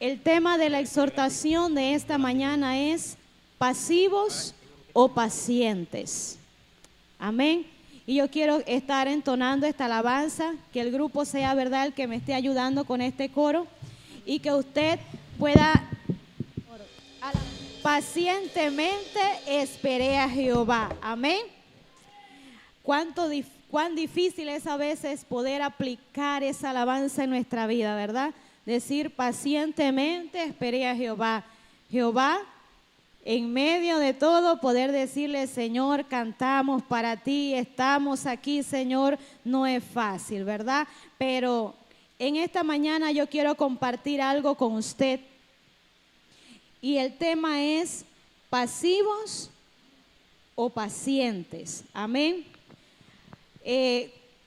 El tema de la exhortación de esta mañana es pasivos o pacientes. Amén. Y yo quiero estar entonando esta alabanza, que el grupo sea, ¿verdad?, el que me esté ayudando con este coro y que usted pueda pacientemente esperé a Jehová. Amén. Cuán difícil es a veces poder aplicar esa alabanza en nuestra vida, ¿verdad? Decir pacientemente esperé a Jehová. Jehová, en medio de todo, poder decirle, Señor, cantamos para ti, estamos aquí, Señor, no es fácil, ¿verdad? Pero en esta mañana yo quiero compartir algo con usted. Y el tema es pasivos o pacientes. Amén.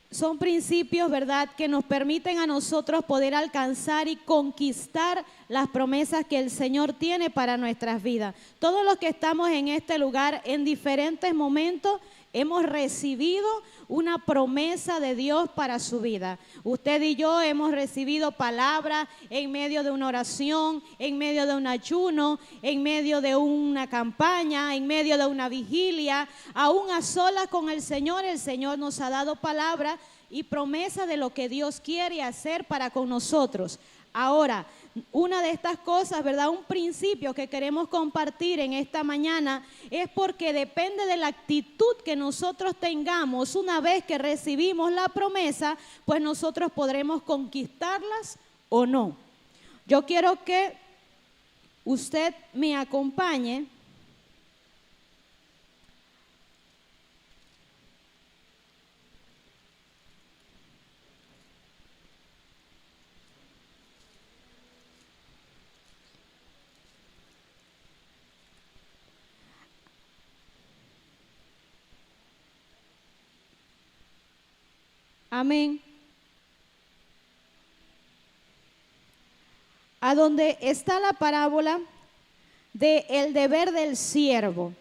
Son principios, ¿verdad?, que nos permiten a nosotros poder alcanzar y conquistar las promesas que el Señor tiene para nuestras vidas. Todos los que estamos en este lugar en diferentes momentos hemos recibido una promesa de Dios para su vida. Usted y yo hemos recibido palabras en medio de una oración, en medio de un ayuno, en medio de una campaña, en medio de una vigilia, aún a solas con el Señor nos ha dado palabras y promesa de lo que Dios quiere hacer para con nosotros. Ahora, una de estas cosas, ¿verdad?, un principio que queremos compartir en esta mañana es porque depende de la actitud que nosotros tengamos una vez que recibimos la promesa, pues nosotros podremos conquistarlas o no. Yo quiero que usted me acompañe amén. A donde está la parábola de el deber del siervo.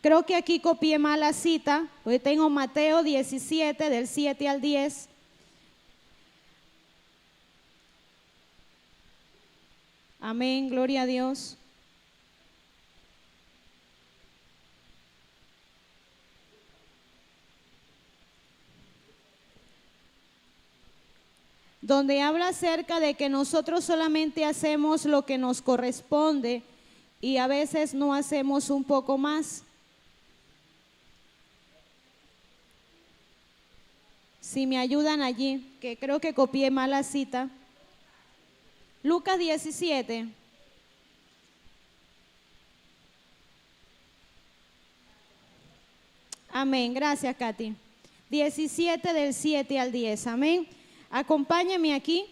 Creo que aquí copié mal la cita, porque tengo Mateo 17, del 7 al 10. Amén, gloria a Dios. Donde habla acerca de que nosotros solamente hacemos lo que nos corresponde y a veces no hacemos un poco más. Si me ayudan allí, que creo que copié mal la cita. Lucas 17. Amén, gracias Katy. 17 del 7 al 10, amén. Acompáñame aquí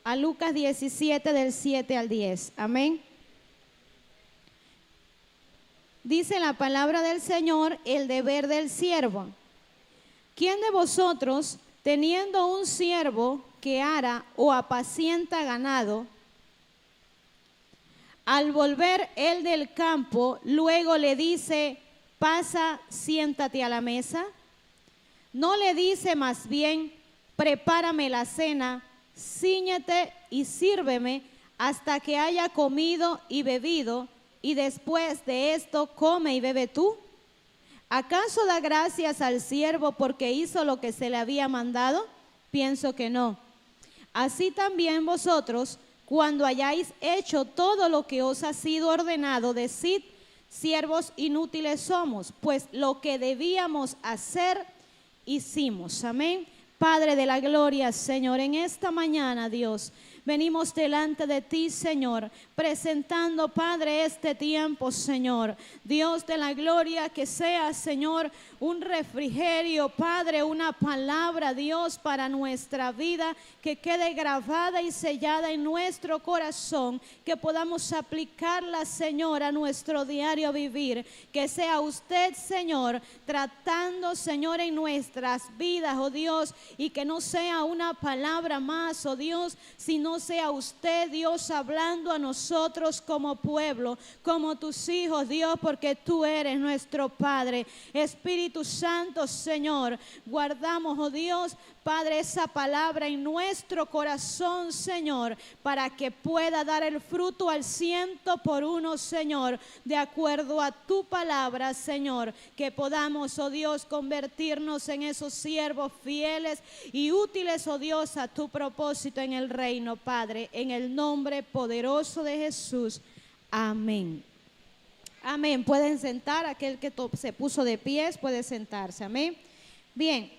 a Lucas 17 del 7 al 10. Amén. Dice la palabra del Señor, el deber del siervo. ¿Quién de vosotros, teniendo un siervo que ara o apacienta ganado, al volver él del campo, luego le dice, pasa, siéntate a la mesa? ¿No le dice más bien, prepárame la cena, cíñete y sírveme hasta que haya comido y bebido, y después de esto come y bebe tú? ¿Acaso da gracias al siervo porque hizo lo que se le había mandado? Pienso que no. Así también vosotros, cuando hayáis hecho todo lo que os ha sido ordenado, decid, siervos inútiles somos, pues lo que debíamos hacer, hicimos. Amén. Padre de la gloria, Señor, en esta mañana, Dios, venimos delante de ti, Señor, presentando, Padre, este tiempo, Señor. Dios de la gloria, que sea, Señor, un refrigerio, Padre, una palabra, Dios, para nuestra vida, que quede grabada y sellada en nuestro corazón, que podamos aplicarla, Señor, a nuestro diario vivir. Que sea usted, Señor, tratando, Señor, en nuestras vidas, oh Dios, y que no sea una palabra más, oh Dios, sino no sea usted, Dios, hablando a nosotros como pueblo, como tus hijos, Dios, porque tú eres nuestro Padre. Espíritu Santo, Señor, guardamos, oh Dios, Padre, esa palabra en nuestro corazón, Señor, para que pueda dar el fruto al 100%, Señor, de acuerdo a tu palabra, Señor, que podamos, oh Dios, convertirnos en esos siervos fieles y útiles, oh Dios, a tu propósito en el reino, Padre, en el nombre poderoso de Jesús. Amén. Amén. Pueden sentar, aquel que se puso de pies puede sentarse. Amén. Bien.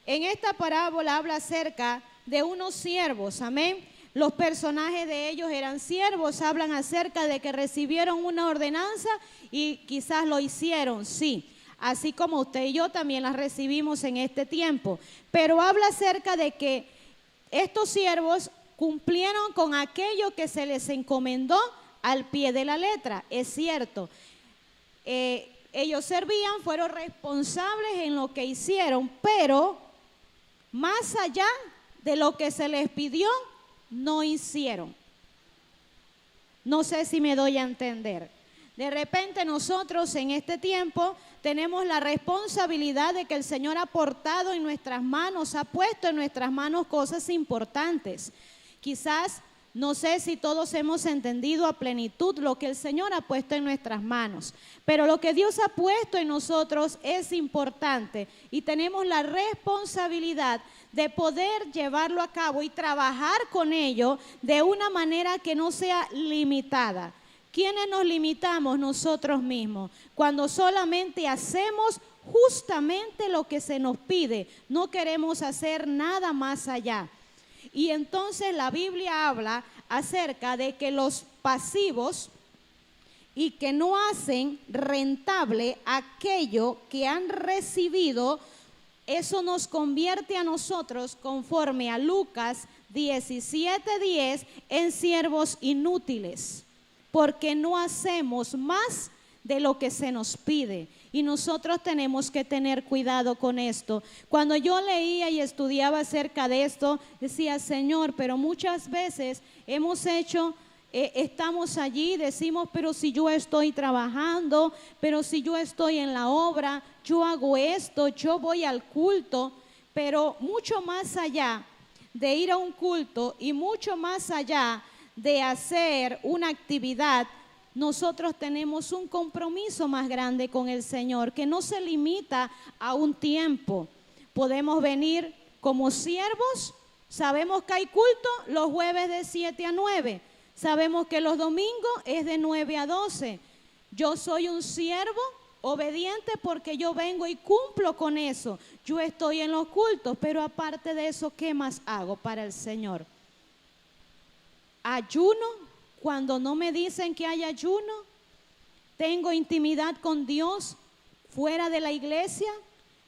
En esta parábola habla acerca de unos siervos, amén. Los personajes de ellos eran siervos, hablan acerca de que recibieron una ordenanza y quizás lo hicieron, sí. Así como usted y yo también las recibimos en este tiempo. Pero habla acerca de que estos siervos cumplieron con aquello que se les encomendó al pie de la letra, es cierto. Ellos servían, fueron responsables en lo que hicieron, pero más allá de lo que se les pidió, no hicieron. No sé si me doy a entender. De repente nosotros en este tiempo tenemos la responsabilidad de que el Señor ha portado en nuestras manos, ha puesto en nuestras manos cosas importantes. Quizás, no sé si todos hemos entendido a plenitud lo que el Señor ha puesto en nuestras manos, pero lo que Dios ha puesto en nosotros es importante y tenemos la responsabilidad de poder llevarlo a cabo y trabajar con ello de una manera que no sea limitada. ¿Quiénes nos limitamos? Nosotros mismos, cuando solamente hacemos justamente lo que se nos pide, no queremos hacer nada más allá. Y entonces la Biblia habla acerca de que los pasivos y que no hacen rentable aquello que han recibido, eso nos convierte a nosotros, conforme a Lucas 17:10, en siervos inútiles, porque no hacemos más de lo que se nos pide. Y nosotros tenemos que tener cuidado con esto. Cuando yo leía y estudiaba acerca de esto, decía, Señor, pero muchas veces hemos hecho, estamos allí, decimos, pero si yo estoy trabajando, pero si yo estoy en la obra, yo hago esto, yo voy al culto, pero mucho más allá de ir a un culto y mucho más allá de hacer una actividad, nosotros tenemos un compromiso más grande con el Señor, que no se limita a un tiempo. Podemos venir como siervos, sabemos que hay culto los jueves de 7 a 9, sabemos que los domingos es de 9 a 12. Yo soy un siervo obediente porque yo vengo y cumplo con eso. Yo estoy en los cultos, pero aparte de eso, ¿qué más hago para el Señor? Ayuno. Cuando no me dicen que hay ayuno, tengo intimidad con Dios fuera de la iglesia,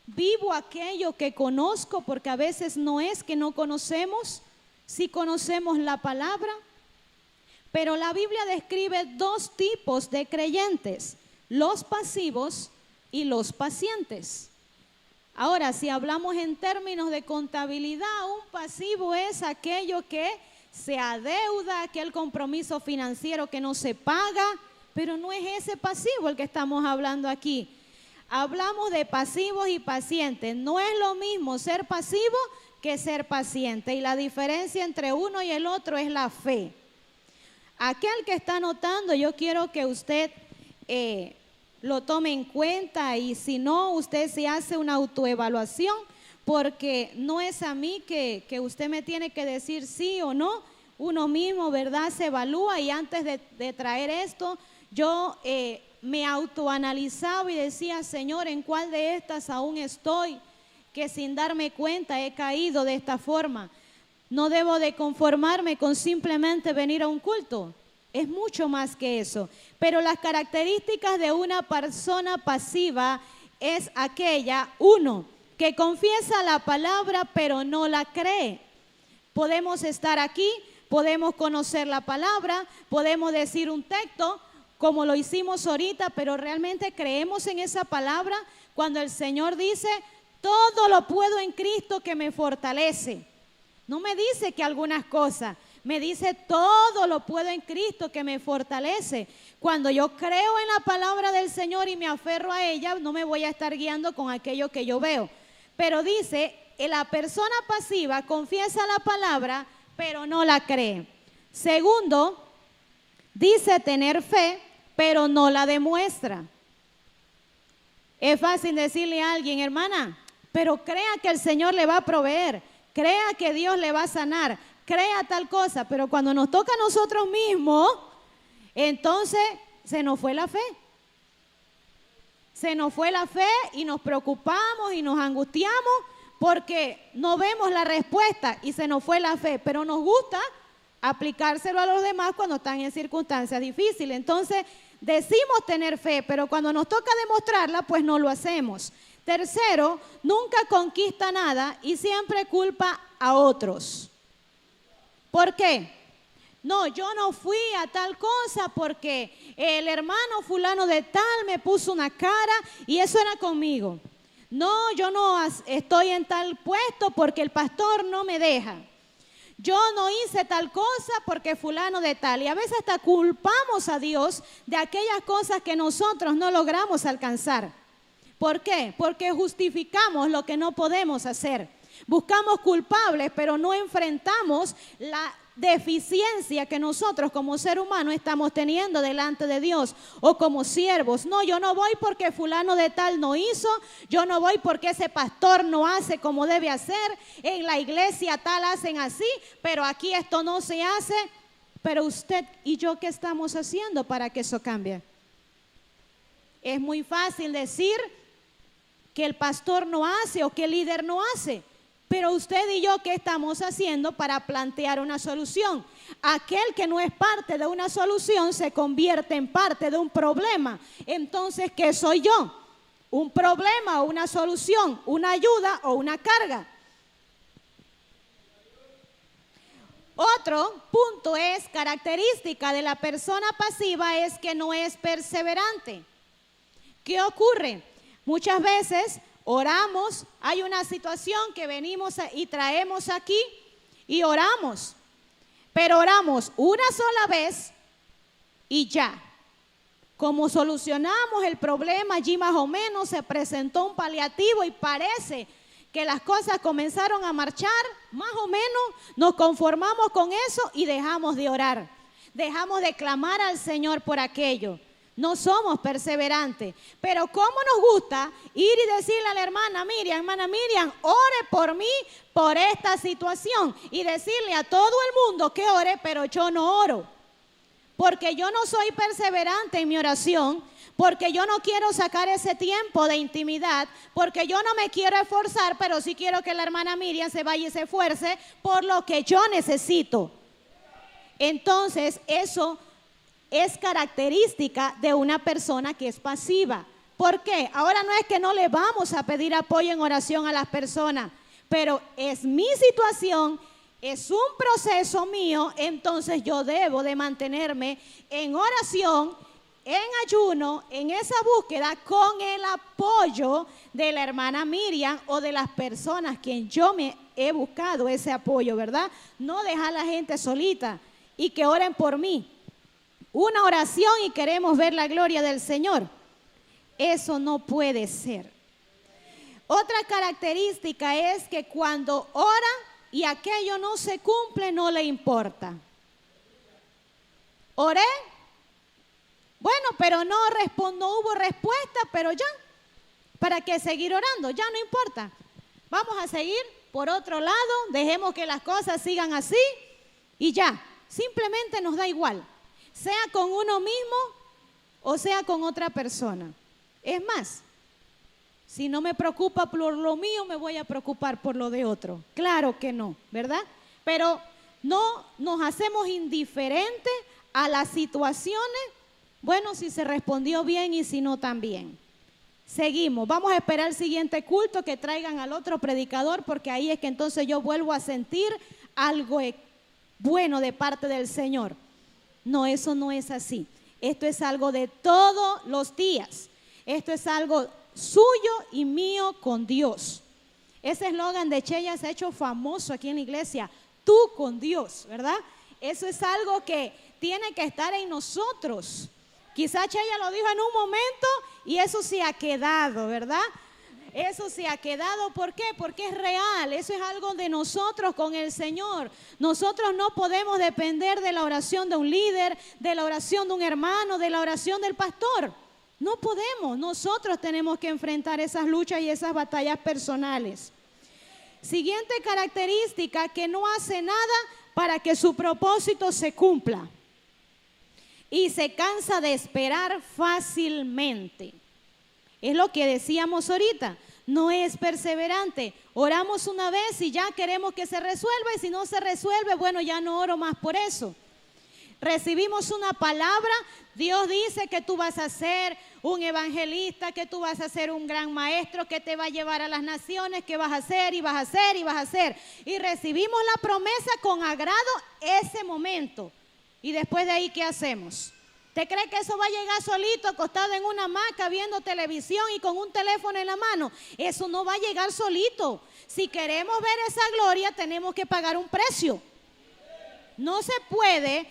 vivo aquello que conozco, porque a veces no es que no conocemos, sí conocemos la palabra, pero la Biblia describe dos tipos de creyentes, los pasivos y los pacientes. Ahora, si hablamos en términos de contabilidad, un pasivo es aquello que se adeuda, aquel compromiso financiero que no se paga, pero no es ese pasivo el que estamos hablando aquí. Hablamos de pasivos y pacientes. No es lo mismo ser pasivo que ser paciente, y la diferencia entre uno y el otro es la fe. Aquel que está anotando, yo quiero que usted lo tome en cuenta, y si no, usted se hace una autoevaluación, porque no es a mí que usted me tiene que decir sí o no. Uno mismo, ¿verdad?, se evalúa. Y antes de traer esto, yo me autoanalizaba y decía, Señor, ¿en cuál de estas aún estoy? Que sin darme cuenta he caído de esta forma. No debo de conformarme con simplemente venir a un culto. Es mucho más que eso. Pero las características de una persona pasiva es aquella, uno, que confiesa la palabra pero no la cree. Podemos estar aquí, podemos conocer la palabra, podemos decir un texto como lo hicimos ahorita, pero realmente creemos en esa palabra cuando el Señor dice, todo lo puedo en Cristo que me fortalece. No me dice que algunas cosas, me dice todo lo puedo en Cristo que me fortalece. Cuando yo creo en la palabra del Señor y me aferro a ella, no me voy a estar guiando con aquello que yo veo. Pero dice, la persona pasiva confiesa la palabra, pero no la cree. Segundo, dice tener fe, pero no la demuestra. Es fácil decirle a alguien, hermana, pero crea que el Señor le va a proveer, crea que Dios le va a sanar, crea tal cosa, pero cuando nos toca a nosotros mismos, entonces se nos fue la fe. Se nos fue la fe y nos preocupamos y nos angustiamos porque no vemos la respuesta y se nos fue la fe, pero nos gusta aplicárselo a los demás cuando están en circunstancias difíciles. Entonces decimos tener fe, pero cuando nos toca demostrarla, pues no lo hacemos. Tercero, nunca conquista nada y siempre culpa a otros. ¿Por qué? No, yo no fui a tal cosa porque el hermano fulano de tal me puso una cara y eso era conmigo. No, yo no estoy en tal puesto porque el pastor no me deja. Yo no hice tal cosa porque fulano de tal. Y a veces hasta culpamos a Dios de aquellas cosas que nosotros no logramos alcanzar. ¿Por qué? Porque justificamos lo que no podemos hacer. Buscamos culpables, pero no enfrentamos la deficiencia que nosotros como ser humano estamos teniendo delante de Dios o como siervos. No, yo no voy porque fulano de tal no hizo, yo no voy porque ese pastor no hace como debe hacer, en la iglesia tal hacen así, pero aquí esto no se hace. Pero usted y yo, ¿qué estamos haciendo para que eso cambie? Es muy fácil decir que el pastor no hace o que el líder no hace. Pero usted y yo, ¿qué estamos haciendo para plantear una solución? Aquel que no es parte de una solución se convierte en parte de un problema. Entonces, ¿qué soy yo? ¿Un problema o una solución? ¿Una ayuda o una carga? Otro punto es, característica de la persona pasiva es que no es perseverante. ¿Qué ocurre? Muchas veces oramos, hay una situación que venimos y traemos aquí y oramos, pero oramos una sola vez y ya. Como solucionamos el problema, allí más o menos se presentó un paliativo y parece que las cosas comenzaron a marchar, más o menos nos conformamos con eso y dejamos de orar, dejamos de clamar al Señor por aquello. No somos perseverantes, pero cómo nos gusta ir y decirle a la hermana Miriam, ore por mí, por esta situación, y decirle a todo el mundo que ore, pero yo no oro, porque yo no soy perseverante en mi oración, porque yo no quiero sacar ese tiempo de intimidad, porque yo no me quiero esforzar, pero sí quiero que la hermana Miriam se vaya y se esfuerce por lo que yo necesito. Entonces, eso es característica de una persona que es pasiva. ¿Por qué? Ahora no es que no le vamos a pedir apoyo en oración a las personas, pero es mi situación, es un proceso mío, entonces yo debo de mantenerme en oración, en ayuno, en esa búsqueda con el apoyo de la hermana Miriam o de las personas quien yo me he buscado ese apoyo, ¿verdad? No dejar a la gente solita y que oren por mí. Una oración y queremos ver la gloria del Señor. Eso no puede ser. Otra característica es que cuando ora y aquello no se cumple, no le importa. Oré, bueno, pero no hubo respuesta, pero ya, ¿para qué seguir orando? Ya no importa. Vamos a seguir por otro lado, dejemos que las cosas sigan así y ya, simplemente nos da igual. Sea con uno mismo o sea con otra persona. Es más, si no me preocupa por lo mío, me voy a preocupar por lo de otro. Claro que no, ¿verdad? Pero no nos hacemos indiferentes a las situaciones, bueno, si se respondió bien y si no también. Seguimos, vamos a esperar el siguiente culto que traigan al otro predicador, porque ahí es que entonces yo vuelvo a sentir algo bueno de parte del Señor. No, eso no es así. Esto es algo de todos los días. Esto es algo suyo y mío con Dios. Ese eslogan de Chella se ha hecho famoso aquí en la iglesia, tú con Dios, ¿verdad? Eso es algo que tiene que estar en nosotros. Quizá Chella lo dijo en un momento y eso se ha quedado, ¿verdad? Eso se ha quedado, ¿por qué? Porque es real, eso es algo de nosotros con el Señor. Nosotros no podemos depender de la oración de un líder, de la oración de un hermano, de la oración del pastor. No podemos, nosotros tenemos que enfrentar esas luchas y esas batallas personales. Siguiente característica, que no hace nada para que su propósito se cumpla. Y se cansa de esperar fácilmente. Es lo que decíamos ahorita, no es perseverante. Oramos una vez y ya queremos que se resuelva, y si no se resuelve, bueno, ya no oro más por eso. Recibimos una palabra, Dios dice que tú vas a ser un evangelista, que tú vas a ser un gran maestro, que te va a llevar a las naciones, que vas a hacer y vas a hacer y vas a hacer. Y recibimos la promesa con agrado ese momento. Y después de ahí, ¿qué hacemos? ¿Te cree que eso va a llegar solito, acostado en una hamaca, viendo televisión y con un teléfono en la mano? Eso no va a llegar solito. Si queremos ver esa gloria, tenemos que pagar un precio. No se puede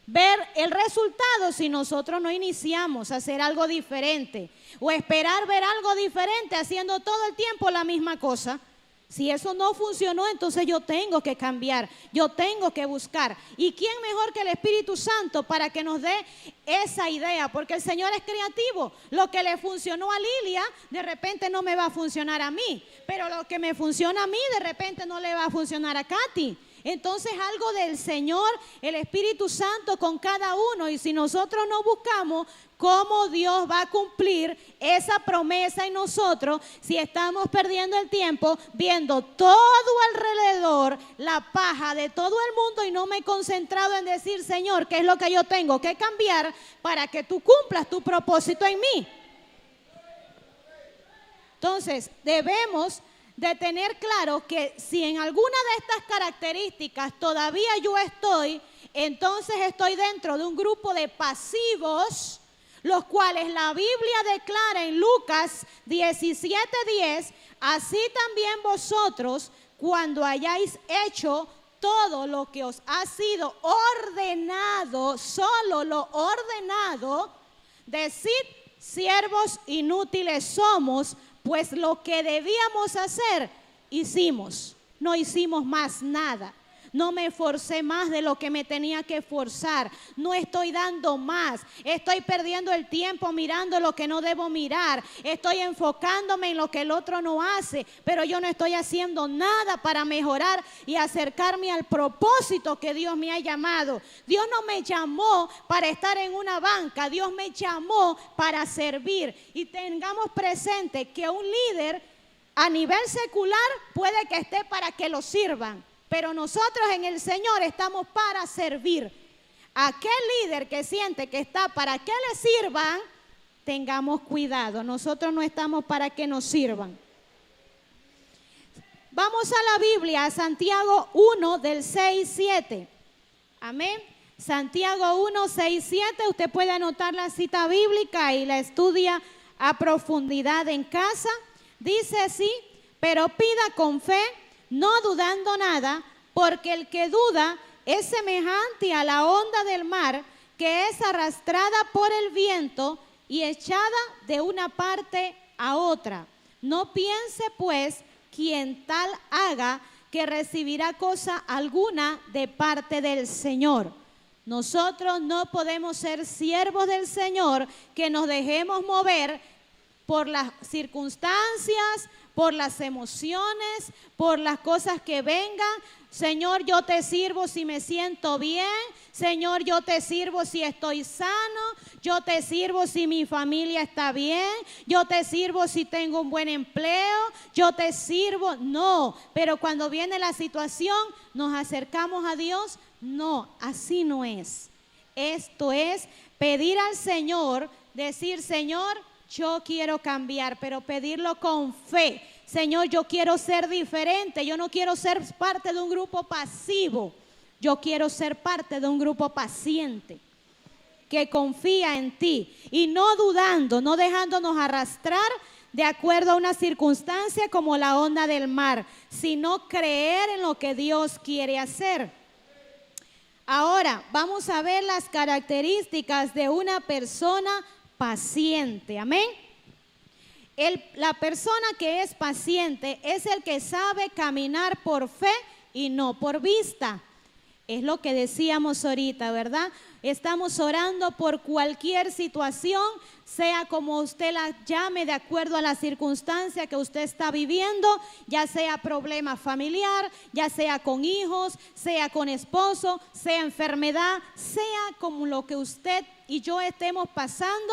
ver el resultado si nosotros no iniciamos a hacer algo diferente, o esperar ver algo diferente haciendo todo el tiempo la misma cosa. Si eso no funcionó, entonces yo tengo que cambiar, yo tengo que buscar. ¿Y quién mejor que el Espíritu Santo para que nos dé esa idea? Porque el Señor es creativo. Lo que le funcionó a Lilia, de repente no me va a funcionar a mí. Pero lo que me funciona a mí, de repente no le va a funcionar a Katy. Entonces algo del Señor, el Espíritu Santo con cada uno. Y si nosotros no buscamos cómo Dios va a cumplir esa promesa en nosotros, si estamos perdiendo el tiempo viendo todo alrededor, la paja de todo el mundo, y no me he concentrado en decir, Señor, ¿qué es lo que yo tengo que cambiar para que tú cumplas tu propósito en mí? Entonces debemos de tener claro que si en alguna de estas características todavía yo estoy, entonces estoy dentro de un grupo de pasivos, los cuales la Biblia declara en Lucas 17:10, así también vosotros, cuando hayáis hecho todo lo que os ha sido ordenado, solo lo ordenado, decid, siervos inútiles somos, pues lo que debíamos hacer, hicimos. No hicimos más nada. No me esforcé más de lo que me tenía que esforzar. No estoy dando más. Estoy perdiendo el tiempo mirando lo que no debo mirar. Estoy enfocándome en lo que el otro no hace. Pero yo no estoy haciendo nada para mejorar y acercarme al propósito que Dios me ha llamado. Dios no me llamó para estar en una banca. Dios me llamó para servir. Y tengamos presente que un líder a nivel secular puede que esté para que lo sirvan. Pero nosotros en el Señor estamos para servir. Aquel líder que siente que está para que le sirvan, tengamos cuidado. Nosotros no estamos para que nos sirvan. Vamos a la Biblia, a Santiago 1 del 6-7. Amén. Santiago 1, 6, 7. Usted puede anotar la cita bíblica y la estudia a profundidad en casa. Dice así, pero pida con fe, no dudando nada, porque el que duda es semejante a la onda del mar, que es arrastrada por el viento y echada de una parte a otra. No piense pues quien tal haga que recibirá cosa alguna de parte del Señor. Nosotros no podemos ser siervos del Señor que nos dejemos mover por las circunstancias, por las emociones, por las cosas que vengan. Señor, yo te sirvo si me siento bien. Señor, yo te sirvo si estoy sano. Yo te sirvo si mi familia está bien. Yo te sirvo si tengo un buen empleo. Yo te sirvo. No, pero cuando viene la situación, nos acercamos a Dios. No, así no es. Esto es pedir al Señor, decir, Señor, yo quiero cambiar, pero pedirlo con fe. Señor, yo quiero ser diferente. Yo no quiero ser parte de un grupo pasivo. Yo quiero ser parte de un grupo paciente que confía en ti y no dudando, no dejándonos arrastrar de acuerdo a una circunstancia como la onda del mar, sino creer en lo que Dios quiere hacer. Ahora vamos a ver las características de una persona paciente. Amén. La persona que es paciente es el que sabe caminar por fe y no por vista. Es lo que decíamos ahorita, ¿verdad? Estamos orando por cualquier situación, sea como usted la llame, de acuerdo a la circunstancia que usted está viviendo, ya sea problema familiar, ya sea con hijos, sea con esposo, sea enfermedad, sea como lo que usted y yo estemos pasando.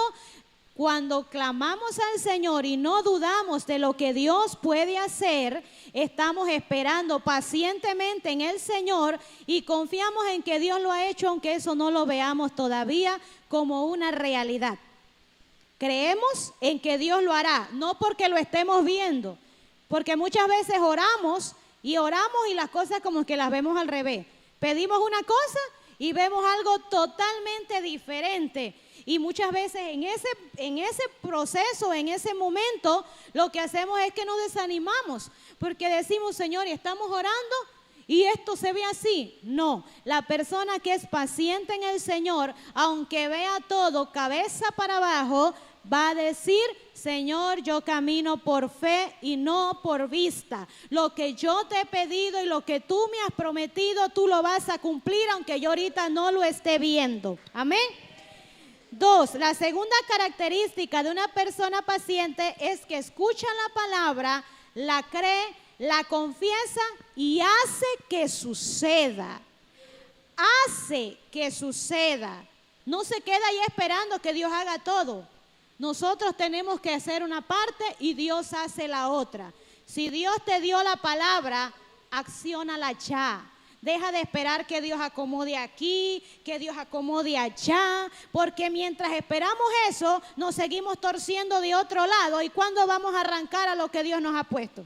Cuando clamamos al Señor y no dudamos de lo que Dios puede hacer, estamos esperando pacientemente en el Señor y confiamos en que Dios lo ha hecho, aunque eso no lo veamos todavía como una realidad. Creemos en que Dios lo hará, no porque lo estemos viendo, porque muchas veces oramos y las cosas como que las vemos al revés. Pedimos una cosa y vemos algo totalmente diferente. Y muchas veces en ese proceso, en ese momento, lo que hacemos es que nos desanimamos, porque decimos, Señor, y estamos orando y esto se ve así. No, la persona que es paciente en el Señor, aunque vea todo cabeza para abajo, va a decir, Señor, yo camino por fe y no por vista. Lo que yo te he pedido y lo que tú me has prometido, tú lo vas a cumplir, aunque yo ahorita no lo esté viendo. Amén. 2, la segunda característica de una persona paciente es que escucha la palabra, la cree, la confiesa y hace que suceda. Hace que suceda. No se queda ahí esperando que Dios haga todo. Nosotros tenemos que hacer una parte y Dios hace la otra. Si Dios te dio la palabra, acciónala ya. Deja de esperar que Dios acomode aquí, que Dios acomode allá, porque mientras esperamos eso, nos seguimos torciendo de otro lado. ¿Y cuándo vamos a arrancar a lo que Dios nos ha puesto?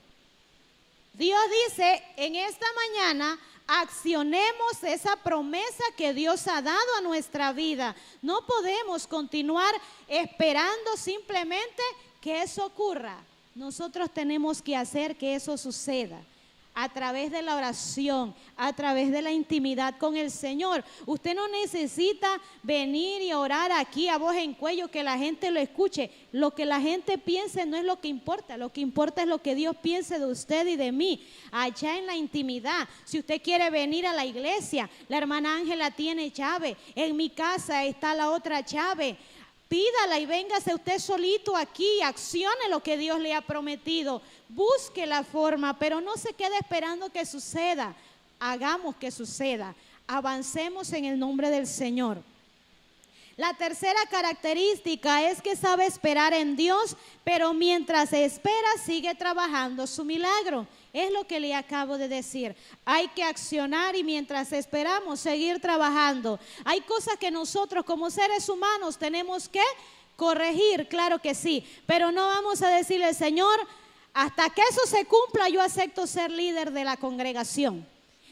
Dios dice, en esta mañana, accionemos esa promesa que Dios ha dado a nuestra vida. No podemos continuar esperando simplemente que eso ocurra. Nosotros tenemos que hacer que eso suceda. A través de la oración, a través de la intimidad con el Señor. Usted no necesita venir y orar aquí a voz en cuello que la gente lo escuche. Lo que la gente piense no es lo que importa es lo que Dios piense de usted y de mí. Allá en la intimidad, si usted quiere venir a la iglesia, la hermana Ángela tiene llave, en mi casa está la otra llave. Pídala y véngase usted solito aquí, accione lo que Dios le ha prometido, busque la forma, pero no se quede esperando que suceda, hagamos que suceda, avancemos en el nombre del Señor. La tercera característica es que sabe esperar en Dios, pero mientras espera sigue trabajando su milagro. Es lo que le acabo de decir. Hay que accionar y mientras esperamos seguir trabajando. Hay cosas que nosotros como seres humanos tenemos que corregir, claro que sí. Pero no vamos a decirle, Señor, hasta que eso se cumpla yo acepto ser líder de la congregación.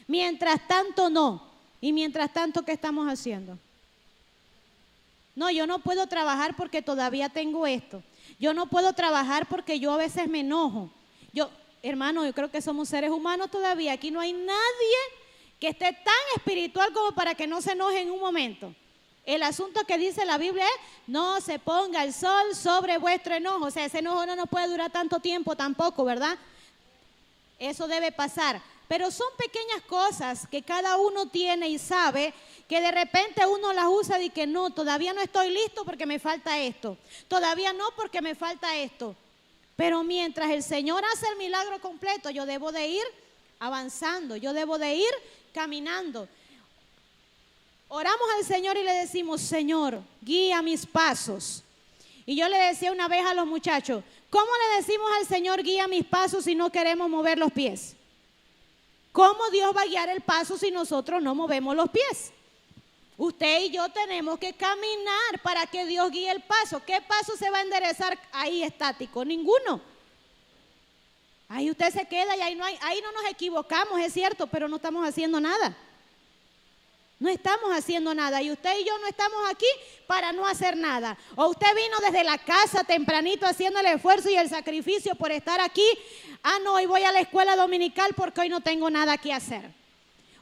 Mientras tanto no. Y mientras tanto, ¿qué estamos haciendo? No, yo no puedo trabajar porque todavía tengo esto. Yo no puedo trabajar porque yo a veces me enojo. Hermano, yo creo que somos seres humanos todavía. Aquí no hay nadie que esté tan espiritual como para que no se enoje en un momento. El asunto que dice la Biblia es, no se ponga el sol sobre vuestro enojo. O sea, ese enojo no nos puede durar tanto tiempo tampoco, ¿verdad? Eso debe pasar. Pero son pequeñas cosas que cada uno tiene y sabe que de repente uno las usa y que no, todavía no estoy listo porque me falta esto. Todavía no porque me falta esto. Pero mientras el Señor hace el milagro completo, yo debo de ir avanzando, yo debo de ir caminando. Oramos al Señor y le decimos, Señor, guía mis pasos. Y yo le decía una vez a los muchachos, ¿cómo le decimos al Señor guía mis pasos si no queremos mover los pies? ¿Cómo Dios va a guiar el paso si nosotros no movemos los pies? Usted y yo tenemos que caminar para que Dios guíe el paso. ¿Qué paso se va a enderezar ahí estático? Ninguno. Ahí usted se queda y ahí no nos equivocamos, es cierto, pero no estamos haciendo nada. No estamos haciendo nada y usted y yo no estamos aquí para no hacer nada. O usted vino desde la casa tempranito haciendo el esfuerzo y el sacrificio por estar aquí. Ah, no, hoy voy a la escuela dominical porque hoy no tengo nada que hacer.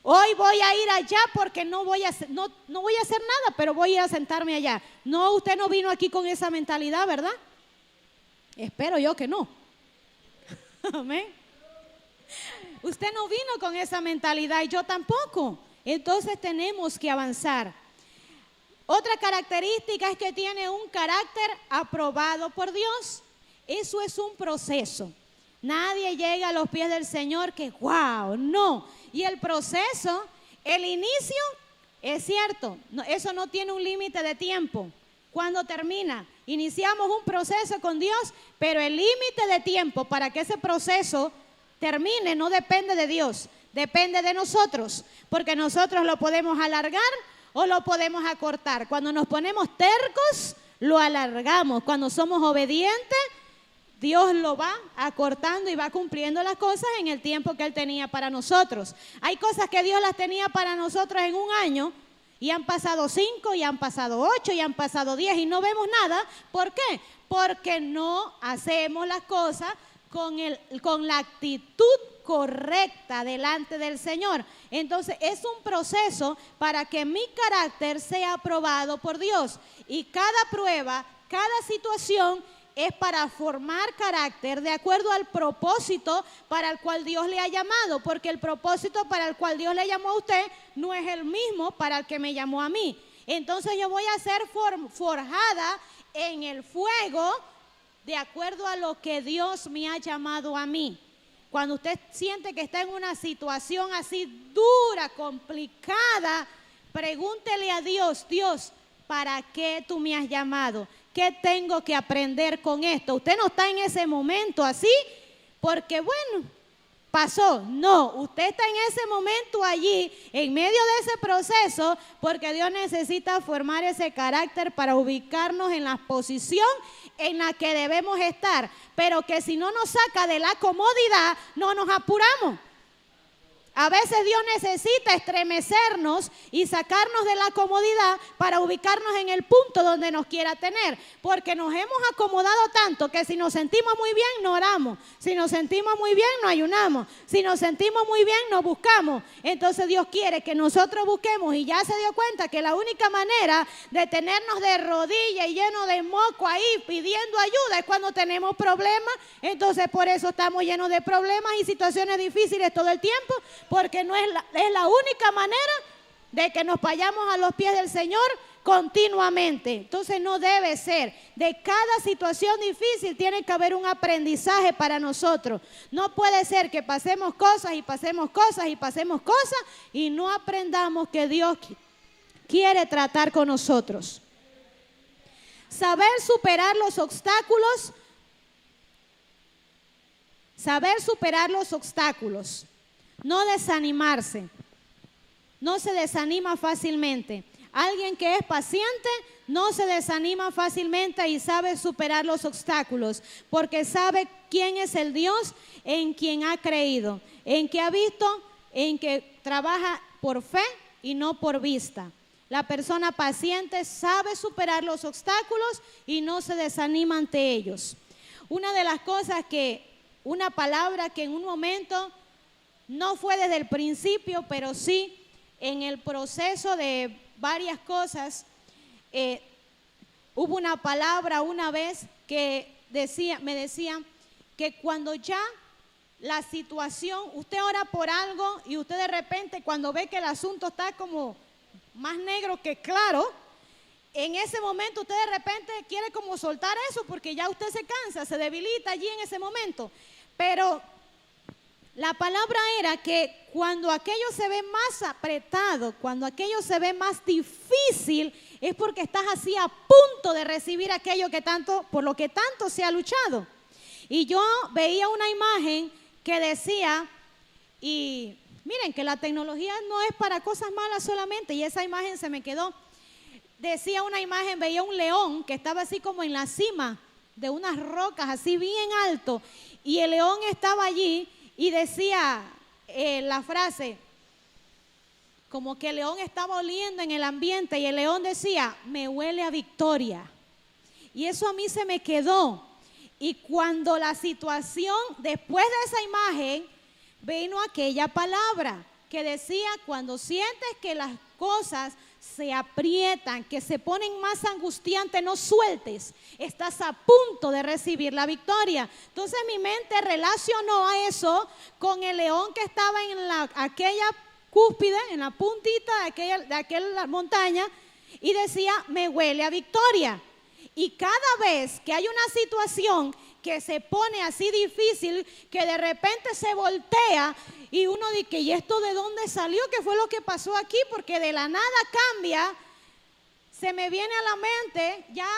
Hoy voy a ir allá porque no voy a hacer nada, pero voy a ir a sentarme allá. No, usted no vino aquí con esa mentalidad, ¿verdad? Espero yo que no. Amén. Usted no vino con esa mentalidad y yo tampoco. Entonces tenemos que avanzar. Otra característica es que tiene un carácter aprobado por Dios. Eso es un proceso. Nadie llega a los pies del Señor que wow, no. Y el proceso, el inicio, es cierto, eso no tiene un límite de tiempo. Cuando termina, iniciamos un proceso con Dios, pero el límite de tiempo para que ese proceso termine no depende de Dios, depende de nosotros, porque nosotros lo podemos alargar o lo podemos acortar. Cuando nos ponemos tercos, lo alargamos. Cuando somos obedientes, Dios lo va acortando y va cumpliendo las cosas en el tiempo que Él tenía para nosotros. Hay cosas que Dios las tenía para nosotros en un año y han pasado 5, y han pasado 8, y han pasado 10 y no vemos nada. ¿Por qué? Porque no hacemos las cosas con la actitud correcta delante del Señor. Entonces es un proceso para que mi carácter sea aprobado por Dios. Y cada prueba, cada situación es para formar carácter de acuerdo al propósito para el cual Dios le ha llamado, porque el propósito para el cual Dios le llamó a usted no es el mismo para el que me llamó a mí. Entonces yo voy a ser forjada en el fuego de acuerdo a lo que Dios me ha llamado a mí. Cuando usted siente que está en una situación así dura, complicada, pregúntele a Dios, Dios, ¿para qué tú me has llamado? ¿Qué tengo que aprender con esto? Usted no está en ese momento así porque, bueno, pasó. No, usted está en ese momento allí, en medio de ese proceso, porque Dios necesita formar ese carácter para ubicarnos en la posición en la que debemos estar. Pero que si no nos saca de la comodidad, no nos apuramos. A veces Dios necesita estremecernos y sacarnos de la comodidad para ubicarnos en el punto donde nos quiera tener, porque nos hemos acomodado tanto que si nos sentimos muy bien no oramos, si nos sentimos muy bien no ayunamos, si nos sentimos muy bien no buscamos. Entonces Dios quiere que nosotros busquemos y ya se dio cuenta que la única manera de tenernos de rodillas y lleno de moco ahí pidiendo ayuda es cuando tenemos problemas. Entonces por eso estamos llenos de problemas y situaciones difíciles todo el tiempo, porque no es la única manera de que nos vayamos a los pies del Señor continuamente. Entonces no debe ser. De cada situación difícil tiene que haber un aprendizaje para nosotros. No puede ser que pasemos cosas y pasemos cosas y pasemos cosas y no aprendamos que Dios quiere tratar con nosotros. Saber superar los obstáculos. Saber superar los obstáculos. No desanimarse. No se desanima fácilmente. Alguien que es paciente no se desanima fácilmente y sabe superar los obstáculos, porque sabe quién es el Dios en quien ha creído, en que ha visto, en que trabaja por fe y no por vista. La persona paciente sabe superar los obstáculos y no se desanima ante ellos. Una de las cosas una palabra que en un momento no fue desde el principio, pero sí en el proceso de varias cosas, hubo una palabra una vez que me decían que cuando ya la situación, usted ora por algo y usted de repente cuando ve que el asunto está como más negro que claro, en ese momento usted de repente quiere como soltar eso porque ya usted se cansa, se debilita allí en ese momento, pero la palabra era que cuando aquello se ve más apretado, cuando aquello se ve más difícil, es porque estás así a punto de recibir aquello por lo que tanto se ha luchado. Y yo veía una imagen que decía, y miren que la tecnología no es para cosas malas solamente, y esa imagen se me quedó. Decía una imagen, veía un león que estaba así como en la cima de unas rocas, así bien alto, y el león estaba allí. Y decía la frase, como que el león estaba oliendo en el ambiente y el león decía, me huele a victoria. Y eso a mí se me quedó. Y cuando la situación, después de esa imagen, vino aquella palabra que decía, cuando sientes que las cosas se aprietan, que se ponen más angustiantes, no sueltes, estás a punto de recibir la victoria. Entonces mi mente relacionó a eso con el león que estaba en aquella cúspide, en la puntita de aquella montaña, y decía, me huele a victoria. Y cada vez que hay una situación que se pone así difícil, que de repente se voltea y uno dice, ¿y esto de dónde salió? ¿Qué fue lo que pasó aquí? Porque de la nada cambia, se me viene a la mente, ya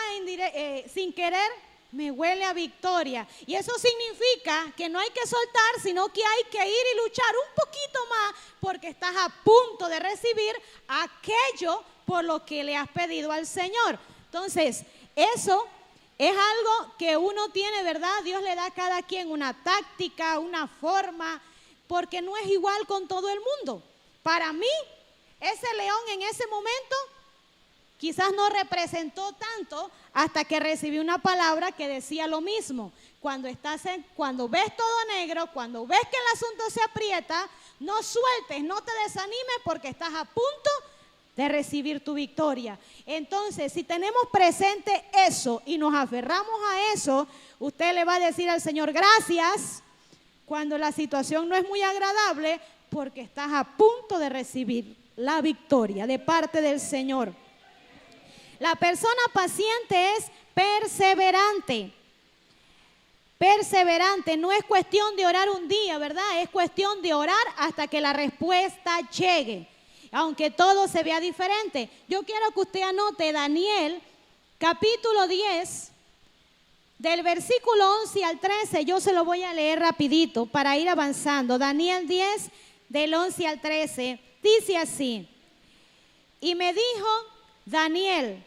sin querer, me huele a victoria. Y eso significa que no hay que soltar, sino que hay que ir y luchar un poquito más, porque estás a punto de recibir aquello por lo que le has pedido al Señor. Entonces, eso es algo que uno tiene, ¿verdad? Dios le da a cada quien una táctica, una forma, porque no es igual con todo el mundo. Para mí, ese león en ese momento quizás no representó tanto hasta que recibí una palabra que decía lo mismo. Cuando ves todo negro, cuando ves que el asunto se aprieta, no sueltes, no te desanimes porque estás a punto de recibir tu victoria. Entonces, si tenemos presente eso y nos aferramos a eso, usted le va a decir al Señor gracias cuando la situación no es muy agradable, porque estás a punto de recibir la victoria de parte del Señor. La persona paciente es perseverante. Perseverante, no es cuestión de orar un día, ¿verdad? Es cuestión de orar hasta que la respuesta llegue, aunque todo se vea diferente. Yo quiero que usted anote Daniel, capítulo 10, del versículo 11 al 13. Yo se lo voy a leer rapidito para ir avanzando. Daniel 10, del 11 al 13, dice así: y me dijo Daniel,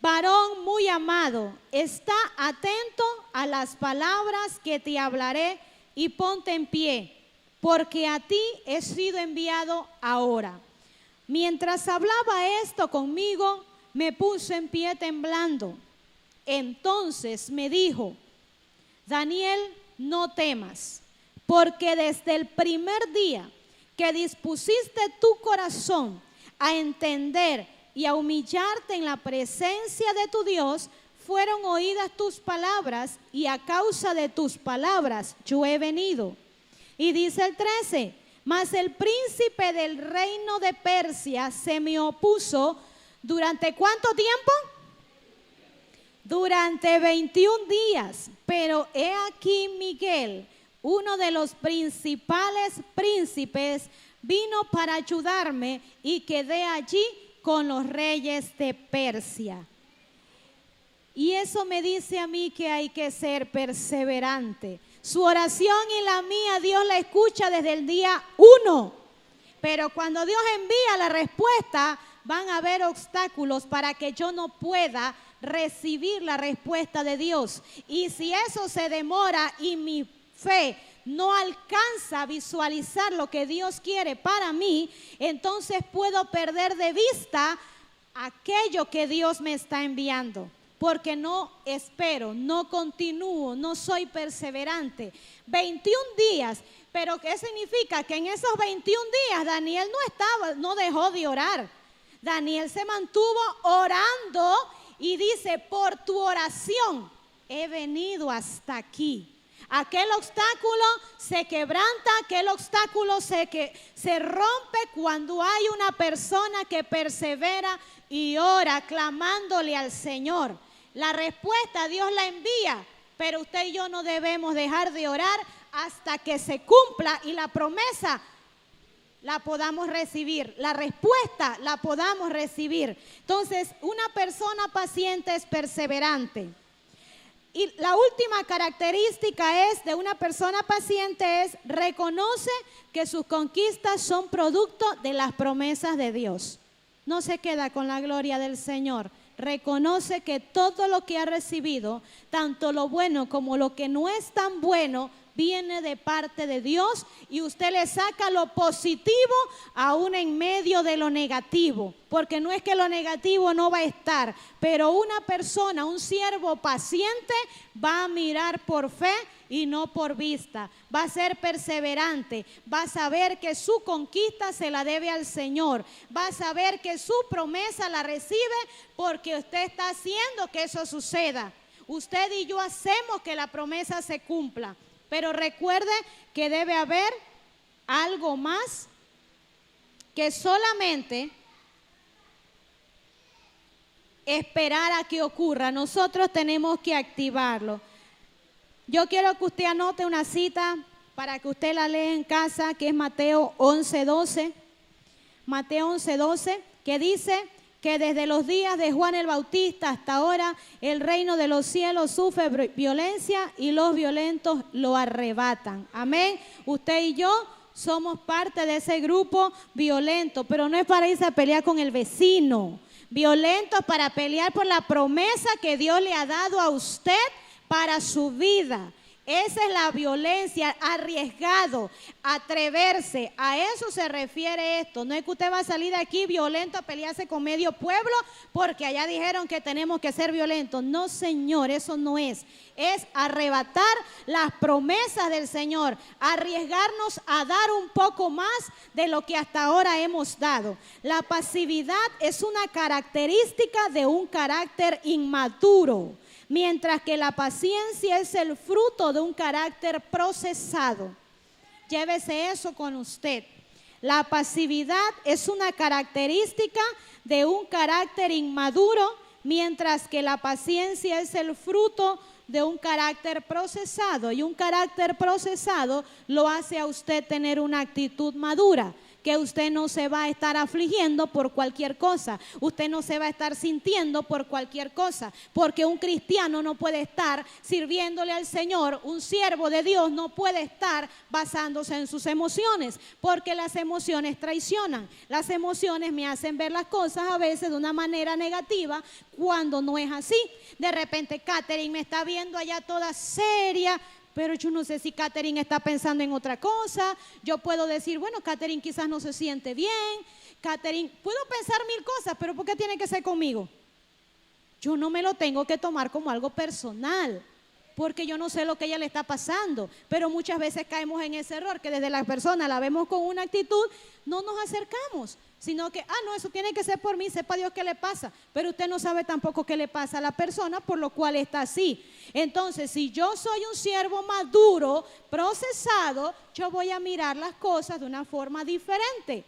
varón muy amado, está atento a las palabras que te hablaré y ponte en pie, porque a ti he sido enviado ahora. Mientras hablaba esto conmigo, me puse en pie temblando. Entonces me dijo, Daniel, no temas, porque desde el primer día que dispusiste tu corazón a entender y a humillarte en la presencia de tu Dios, fueron oídas tus palabras, y a causa de tus palabras yo he venido. Y dice el 13, mas el príncipe del reino de Persia se me opuso, ¿durante cuánto tiempo? Durante 21 días, pero he aquí Miguel, uno de los principales príncipes, vino para ayudarme y quedé allí con los reyes de Persia. Y eso me dice a mí que hay que ser perseverante. Su oración y la mía, Dios la escucha desde el día 1. Pero cuando Dios envía la respuesta, van a haber obstáculos para que yo no pueda recibir la respuesta de Dios. Y si eso se demora y mi fe no alcanza a visualizar lo que Dios quiere para mí, entonces puedo perder de vista aquello que Dios me está enviando, porque no espero, no continúo, no soy perseverante. 21 días, pero ¿qué significa? Que en esos 21 días Daniel no dejó de orar. Daniel se mantuvo orando y dice, por tu oración he venido hasta aquí. Aquel obstáculo se quebranta, aquel obstáculo se rompe cuando hay una persona que persevera y ora clamándole al Señor. La respuesta Dios la envía, pero usted y yo no debemos dejar de orar hasta que se cumpla y la promesa la podamos recibir, la respuesta la podamos recibir. Entonces, una persona paciente es perseverante. Y la última característica de una persona paciente es reconoce que sus conquistas son producto de las promesas de Dios. No se queda con la gloria del Señor. Reconoce que todo lo que ha recibido, tanto lo bueno como lo que no es tan bueno, viene de parte de Dios y usted le saca lo positivo aún en medio de lo negativo, porque no es que lo negativo no va a estar, pero una persona, un siervo paciente va a mirar por fe y no por vista, va a ser perseverante, va a saber que su conquista se la debe al Señor, va a saber que su promesa la recibe porque usted está haciendo que eso suceda. Usted y yo hacemos que la promesa se cumpla, pero recuerde que debe haber algo más que solamente esperar a que ocurra. Nosotros tenemos que activarlo. Yo quiero que usted anote una cita para que usted la lea en casa, que es Mateo 11:12. Mateo 11:12, que dice que desde los días de Juan el Bautista hasta ahora el reino de los cielos sufre violencia y los violentos lo arrebatan. Amén. Usted y yo somos parte de ese grupo violento, pero no es para irse a pelear con el vecino. Violentos para pelear por la promesa que Dios le ha dado a usted para su vida. Esa es la violencia, arriesgado, atreverse. A eso se refiere esto. No es que usted va a salir de aquí violento a pelearse con medio pueblo porque allá dijeron que tenemos que ser violentos. No, Señor, eso no es. Es arrebatar las promesas del Señor, arriesgarnos a dar un poco más de lo que hasta ahora hemos dado. La pasividad es una característica de un carácter inmaduro, mientras que la paciencia es el fruto de un carácter procesado. Llévese eso con usted. La pasividad es una característica de un carácter inmaduro, mientras que la paciencia es el fruto de un carácter procesado. Y un carácter procesado lo hace a usted tener una actitud madura, que usted no se va a estar afligiendo por cualquier cosa, usted no se va a estar sintiendo por cualquier cosa, porque un cristiano no puede estar sirviéndole al Señor, un siervo de Dios no puede estar basándose en sus emociones, porque las emociones traicionan, las emociones me hacen ver las cosas a veces de una manera negativa cuando no es así. De repente Catherine me está viendo allá toda seria, pero yo no sé si Catherine está pensando en otra cosa. Yo puedo decir, bueno, Catherine quizás no se siente bien. Catherine, puedo pensar mil cosas, pero ¿por qué tiene que ser conmigo? Yo no me lo tengo que tomar como algo personal, porque yo no sé lo que a ella le está pasando. Pero muchas veces caemos en ese error, que desde la persona la vemos con una actitud, no nos acercamos, sino que, no, eso tiene que ser por mí, sepa Dios qué le pasa, pero usted no sabe tampoco qué le pasa a la persona por lo cual está así. Entonces, si yo soy un siervo maduro, procesado, yo voy a mirar las cosas de una forma diferente.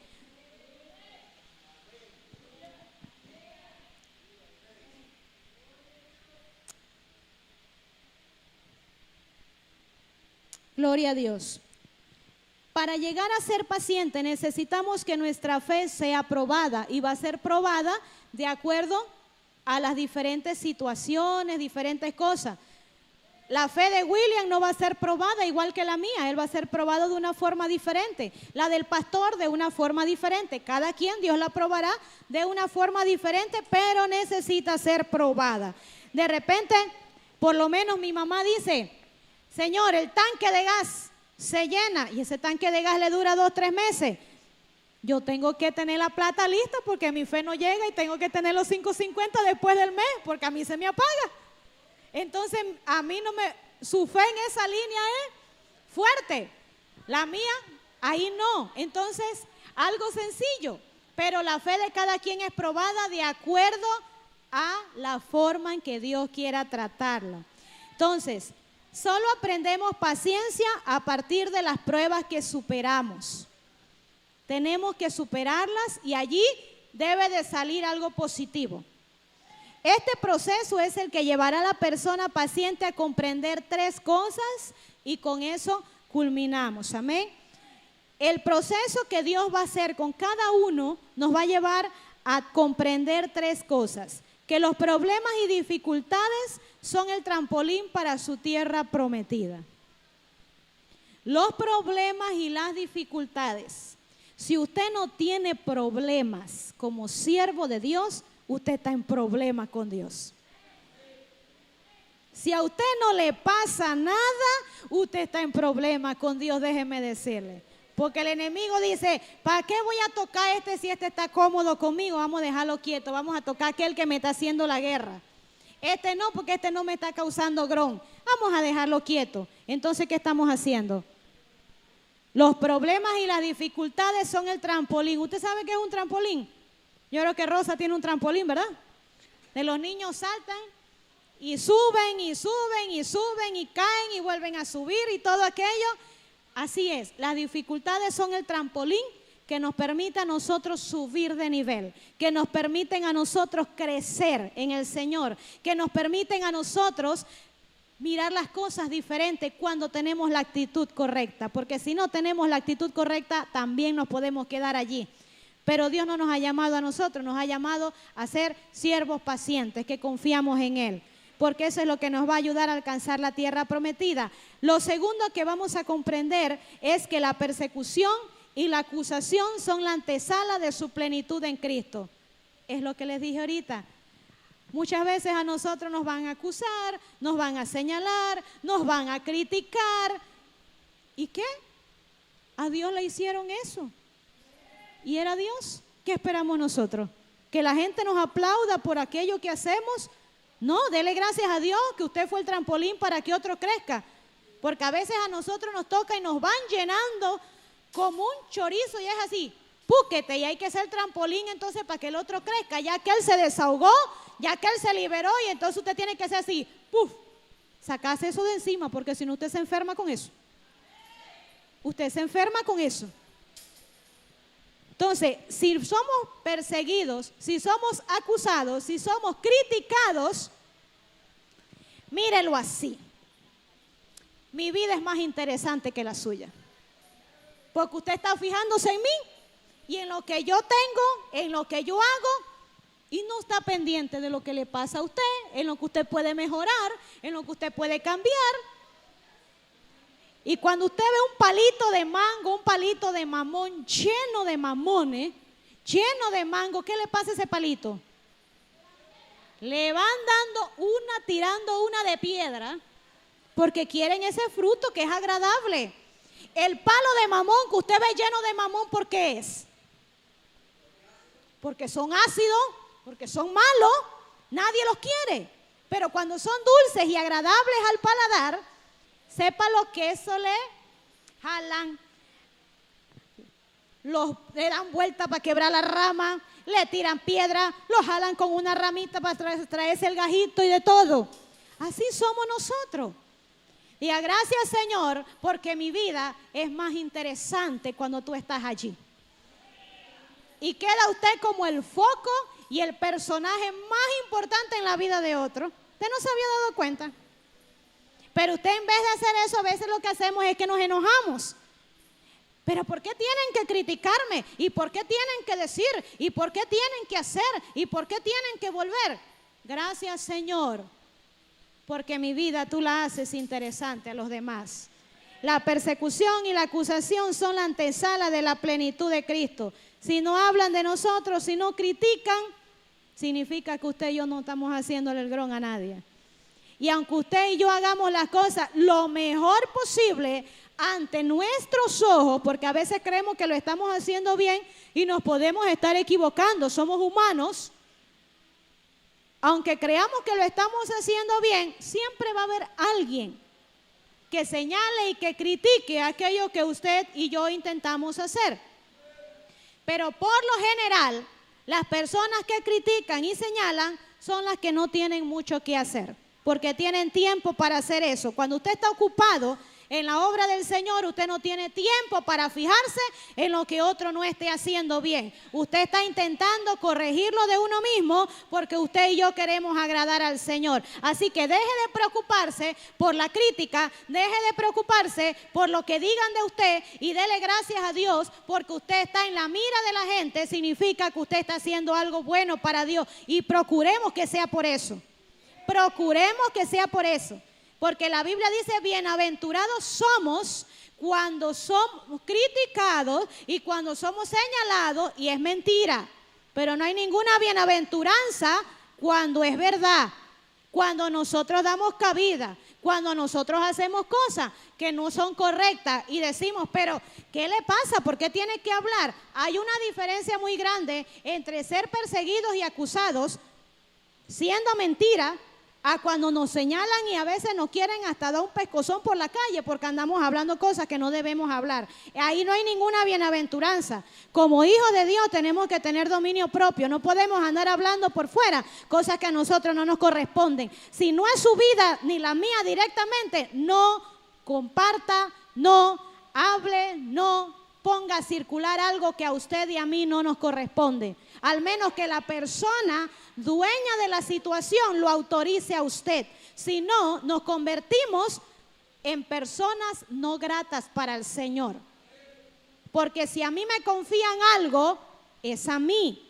Gloria a Dios. Para llegar a ser paciente necesitamos que nuestra fe sea probada, y va a ser probada de acuerdo a las diferentes situaciones, diferentes cosas. La fe de William no va a ser probada igual que la mía, él va a ser probado de una forma diferente. La del pastor de una forma diferente. Cada quien Dios la probará de una forma diferente, pero necesita ser probada. De repente, por lo menos mi mamá dice, Señor, el tanque de gas se llena y ese tanque de gas le dura 2 o 3 meses. Yo tengo que tener la plata lista porque mi fe no llega y tengo que tener los 5.50 después del mes porque a mí se me apaga. Entonces a mí no me, su fe en esa línea es fuerte, la mía ahí no. Entonces algo sencillo, pero la fe de cada quien es probada de acuerdo a la forma en que Dios quiera tratarla. Entonces, solo aprendemos paciencia a partir de las pruebas que superamos. Tenemos que superarlas y allí debe de salir algo positivo. Este proceso es el que llevará a la persona paciente a comprender 3 cosas y con eso culminamos. Amén. El proceso que Dios va a hacer con cada uno nos va a llevar a comprender 3 cosas. Que los problemas y dificultades son el trampolín para su tierra prometida. Los problemas y las dificultades. Si usted no tiene problemas como siervo de Dios, usted está en problemas con Dios. Si a usted no le pasa nada, usted está en problema con Dios, déjeme decirle. Porque el enemigo dice, ¿para qué voy a tocar si este está cómodo conmigo? Vamos a dejarlo quieto, vamos a tocar aquel que me está haciendo la guerra. Este no, porque este no me está causando grón. Vamos a dejarlo quieto. Entonces, ¿qué estamos haciendo? Los problemas y las dificultades son el trampolín. ¿Usted sabe qué es un trampolín? Yo creo que Rosa tiene un trampolín, ¿verdad? De los niños saltan y suben y suben y suben y caen y vuelven a subir y todo aquello. Así es, las dificultades son el trampolín que nos permite a nosotros subir de nivel, que nos permiten a nosotros crecer en el Señor, que nos permiten a nosotros mirar las cosas diferentes cuando tenemos la actitud correcta, porque si no tenemos la actitud correcta también nos podemos quedar allí. Pero Dios no nos ha llamado a nosotros, nos ha llamado a ser siervos pacientes, que confiamos en Él, porque eso es lo que nos va a ayudar a alcanzar la tierra prometida. Lo segundo que vamos a comprender es que la persecución y la acusación son la antesala de su plenitud en Cristo. Es lo que les dije ahorita. Muchas veces a nosotros nos van a acusar, nos van a señalar, nos van a criticar. ¿Y qué? A Dios le hicieron eso. ¿Y era Dios? ¿Qué esperamos nosotros? ¿Que la gente nos aplauda por aquello que hacemos? No, dele gracias a Dios que usted fue el trampolín para que otro crezca. Porque a veces a nosotros nos toca y nos van llenando como un chorizo y es así, púquete, y hay que ser trampolín entonces para que el otro crezca, ya que él se desahogó, ya que él se liberó, y entonces usted tiene que hacer así, puf, sacarse eso de encima, porque si no usted se enferma con eso. Usted se enferma con eso. Entonces, si somos perseguidos, si somos acusados, si somos criticados, mírelo así. Mi vida es más interesante que la suya. Porque usted está fijándose en mí y en lo que yo tengo, en lo que yo hago, y no está pendiente de lo que le pasa a usted, en lo que usted puede mejorar, en lo que usted puede cambiar. Y cuando usted ve un palito de mango, un palito de mamón lleno de mamones, lleno de mango, ¿qué le pasa a ese palito? Le van tirando una de piedra, porque quieren ese fruto que es agradable. El palo de mamón que usted ve lleno de mamón, ¿por qué es? Porque son ácidos, porque son malos, nadie los quiere. Pero cuando son dulces y agradables al paladar, sepa lo que eso le jalan, le dan vuelta para quebrar la rama, le tiran piedra, lo jalan con una ramita para traerse el gajito y de todo. Así somos nosotros. Y a gracias, Señor, porque mi vida es más interesante cuando tú estás allí. Y queda usted como el foco y el personaje más importante en la vida de otro. Usted no se había dado cuenta. Pero usted, en vez de hacer eso, a veces lo que hacemos es que nos enojamos. ¿Pero por qué tienen que criticarme? ¿Y por qué tienen que decir? ¿Y por qué tienen que hacer? ¿Y por qué tienen que volver? Gracias, Señor, porque mi vida tú la haces interesante a los demás. La persecución y la acusación son la antesala de la plenitud de Cristo. Si no hablan de nosotros, si no critican, significa que usted y yo no estamos haciéndole el grón a nadie. Y aunque usted y yo hagamos las cosas lo mejor posible ante nuestros ojos, porque a veces creemos que lo estamos haciendo bien y nos podemos estar equivocando, somos humanos. Aunque creamos que lo estamos haciendo bien, siempre va a haber alguien que señale y que critique aquello que usted y yo intentamos hacer. Pero por lo general, las personas que critican y señalan son las que no tienen mucho que hacer, porque tienen tiempo para hacer eso. Cuando usted está ocupado en la obra del Señor, usted no tiene tiempo para fijarse en lo que otro no esté haciendo bien. Usted está intentando corregirlo de uno mismo porque usted y yo queremos agradar al Señor. Así que deje de preocuparse por la crítica, deje de preocuparse por lo que digan de usted y dele gracias a Dios porque usted está en la mira de la gente. Significa que usted está haciendo algo bueno para Dios y procuremos que sea por eso. Procuremos que sea por eso. Porque la Biblia dice, bienaventurados somos cuando somos criticados y cuando somos señalados, y es mentira. Pero no hay ninguna bienaventuranza cuando es verdad. Cuando nosotros damos cabida, cuando nosotros hacemos cosas que no son correctas y decimos, pero ¿qué le pasa? ¿Por qué tiene que hablar? Hay una diferencia muy grande entre ser perseguidos y acusados, siendo mentira, a cuando nos señalan y a veces nos quieren hasta dar un pescozón por la calle porque andamos hablando cosas que no debemos hablar. Ahí no hay ninguna bienaventuranza. Como hijos de Dios tenemos que tener dominio propio. No podemos andar hablando por fuera cosas que a nosotros no nos corresponden. Si no es su vida ni la mía directamente, no comparta, no hable, no ponga a circular algo que a usted y a mí no nos corresponde. Al menos que la persona dueña de la situación lo autorice a usted. Si no, nos convertimos en personas no gratas para el Señor. Porque si a mí me confían algo, es a mí.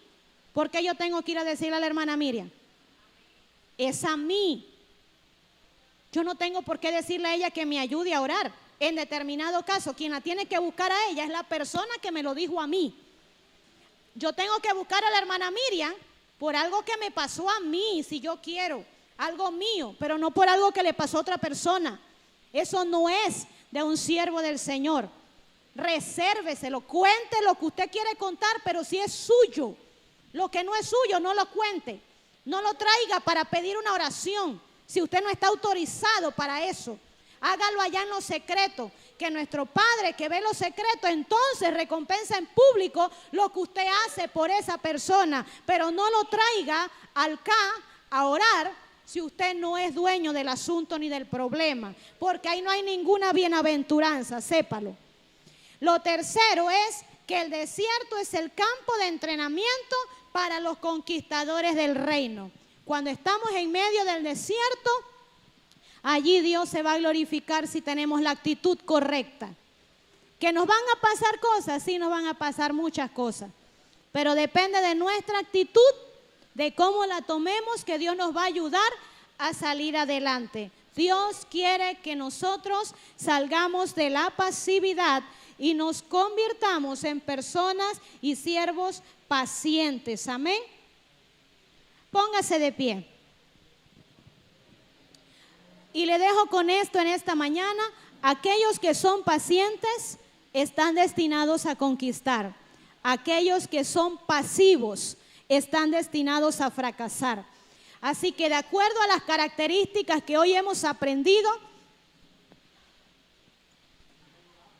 ¿Por qué yo tengo que ir a decirle a la hermana Miriam? Es a mí. Yo no tengo por qué decirle a ella que me ayude a orar. En determinado caso, quien la tiene que buscar a ella es la persona que me lo dijo a mí. Yo tengo que buscar a la hermana Miriam por algo que me pasó a mí, si yo quiero, algo mío, pero no por algo que le pasó a otra persona. Eso no es de un siervo del Señor. Resérveselo, cuente lo que usted quiere contar, pero si es suyo. Lo que no es suyo, no lo cuente. No lo traiga para pedir una oración, si usted no está autorizado para eso. Hágalo allá en lo secreto, que nuestro Padre que ve lo secreto, entonces recompensa en público lo que usted hace por esa persona. Pero no lo traiga acá a orar si usted no es dueño del asunto ni del problema, porque ahí no hay ninguna bienaventuranza, sépalo. Lo tercero es que el desierto es el campo de entrenamiento para los conquistadores del reino. Cuando estamos en medio del desierto, allí Dios se va a glorificar si tenemos la actitud correcta. Que nos van a pasar cosas, sí nos van a pasar muchas cosas, pero depende de nuestra actitud, de cómo la tomemos, que Dios nos va a ayudar a salir adelante. Dios quiere que nosotros salgamos de la pasividad y nos convirtamos en personas y siervos pacientes. Amén. Póngase de pie. Y le dejo con esto en esta mañana: aquellos que son pacientes están destinados a conquistar. Aquellos que son pasivos están destinados a fracasar. Así que de acuerdo a las características que hoy hemos aprendido,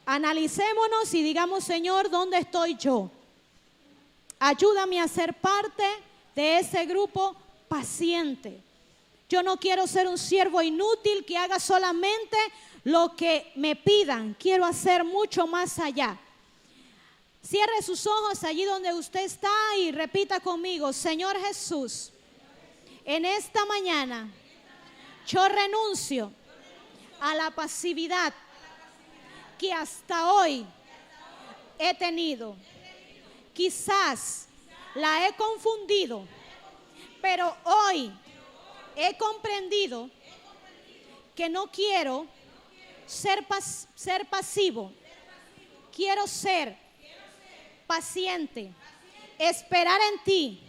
analicémonos y digamos: Señor, ¿dónde estoy yo? Ayúdame a ser parte de ese grupo paciente. Yo no quiero ser un siervo inútil que haga solamente lo que me pidan. Quiero hacer mucho más allá. Cierre sus ojos allí donde usted está y repita conmigo: Señor Jesús, en esta mañana yo renuncio a la pasividad que hasta hoy he tenido. Quizás la he confundido, pero hoy he comprendido que no quiero ser pasivo. Quiero ser paciente, esperar en ti,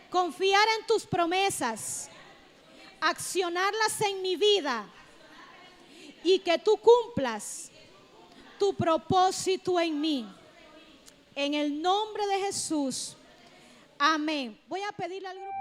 confiar en tus promesas, accionarlas en mi vida y que tú cumplas tu propósito en mí. En el nombre de Jesús. Amén. Voy a pedirle al grupo.